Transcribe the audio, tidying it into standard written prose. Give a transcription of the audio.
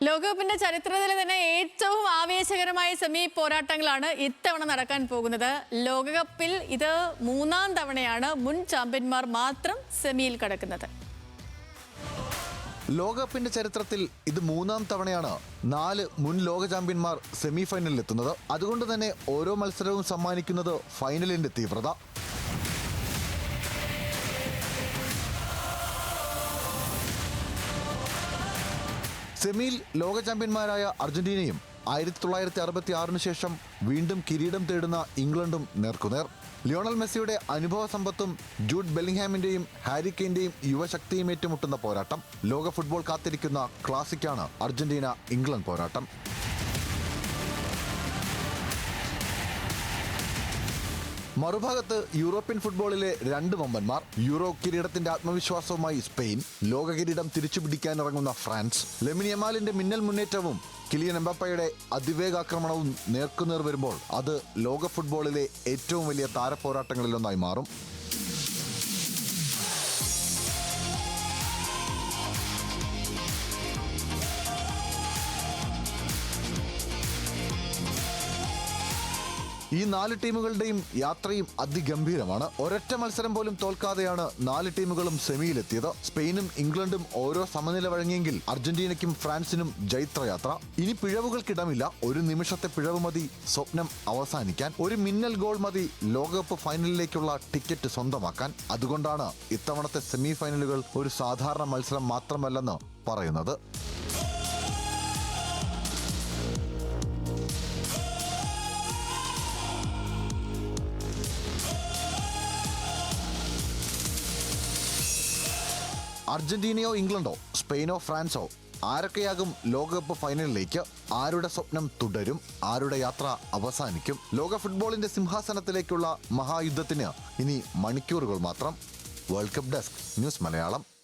ലോകകപ്പിന്റെ ചരിത്രത്തിലെ തന്നെ ഏറ്റവും ആവേശകരമായ സെമി പോരാട്ടങ്ങളാണ് ഇത്തവണ നടക്കാൻ പോകുന്നത്. ലോകകപ്പിൽ ഇത് മൂന്നാം തവണയാണ് മുൻ ചാമ്പ്യന്മാർ മാത്രം സെമിയിൽ കടക്കുന്നത്. ലോകകപ്പിന്റെ ചരിത്രത്തിൽ ഇത് മൂന്നാം തവണയാണ് 4 മുൻ ലോക ചാമ്പ്യന്മാർ സെമി ഫൈനലിൽ എത്തുന്നത്. അതുകൊണ്ട് തന്നെ ഓരോ മത്സരവും സമ്മാനിക്കുന്നത് ഫൈനലിന്റെ തീവ്രത. സെമിയിൽ ലോക ചാമ്പ്യന്മാരായ അർജന്റീനയും 1966 ശേഷം വീണ്ടും കിരീടം തേടുന്ന ഇംഗ്ലണ്ടും നേർക്കുനേർ. ലിയോണൽ മെസ്സിയുടെ അനുഭവ സമ്പത്തും ജൂഡ് ബെല്ലിംഗ്ഹാമിന്റെയും ഹാരി കെയ്ന്റെയും യുവശക്തിയും ഏറ്റുമുട്ടുന്ന പോരാട്ടം. ലോക ഫുട്ബോൾ കാത്തിരിക്കുന്ന ക്ലാസിക്കാണ് അർജന്റീന ഇംഗ്ലണ്ട് പോരാട്ടം. മറുഭാഗത്ത് യൂറോപ്യൻ ഫുട്ബോളിലെ 2 വമ്പന്മാർ. യൂറോ കിരീടത്തിന്റെ ആത്മവിശ്വാസവുമായി സ്പെയിൻ, ലോക കിരീടം തിരിച്ചുപിടിക്കാനിറങ്ങുന്ന ഫ്രാൻസ്. ലെമിൻ യമാലിന്റെ മിന്നൽ മുന്നേറ്റവും കിലിയൻ എംബാപ്പയുടെ അതിവേഗാക്രമണവും നേർക്കുനേർ വരുമ്പോൾ അത് ലോക ഫുട്ബോളിലെ ഏറ്റവും വലിയ താരപോരാട്ടങ്ങളിലൊന്നായി മാറും. ഈ 4 ടീമുകളുടെയും യാത്രയും അതിഗംഭീരമാണ്. ഒരൊറ്റ മത്സരം പോലും തോൽക്കാതെയാണ് 4 ടീമുകളും സെമിയിലെത്തിയത്. സ്പെയിനും ഇംഗ്ലണ്ടും ഓരോ സമനില വഴങ്ങിയെങ്കിൽ അർജന്റീനയ്ക്കും ഫ്രാൻസിനും ജൈത്രയാത്ര. ഇനി പിഴവുകൾക്കിടമില്ല. ഒരു നിമിഷത്തെ പിഴവ് മതി സ്വപ്നം അവസാനിക്കാൻ. ഒരു മിന്നൽ ഗോൾ മതി ലോകകപ്പ് ഫൈനലിലേക്കുള്ള ടിക്കറ്റ് സ്വന്തമാക്കാൻ. അതുകൊണ്ടാണ് ഇത്തവണത്തെ സെമി ഫൈനലുകൾ ഒരു സാധാരണ മത്സരം മാത്രമല്ലെന്ന് പറയുന്നത്. അർജന്റീനയോ ഇംഗ്ലണ്ടോ സ്പെയിനോ ഫ്രാൻസോ ആരൊക്കെയാകും ലോകകപ്പ് ഫൈനലിലേക്ക്? ആരുടെ സ്വപ്നം തുടരും? ആരുടെ യാത്ര അവസാനിക്കും? ലോക ഫുട്ബോളിന്റെ സിംഹാസനത്തിലേക്കുള്ള മഹായുദ്ധത്തിന് ഇനി മണിക്കൂറുകൾ മാത്രം. World cup desk, news Malayalam.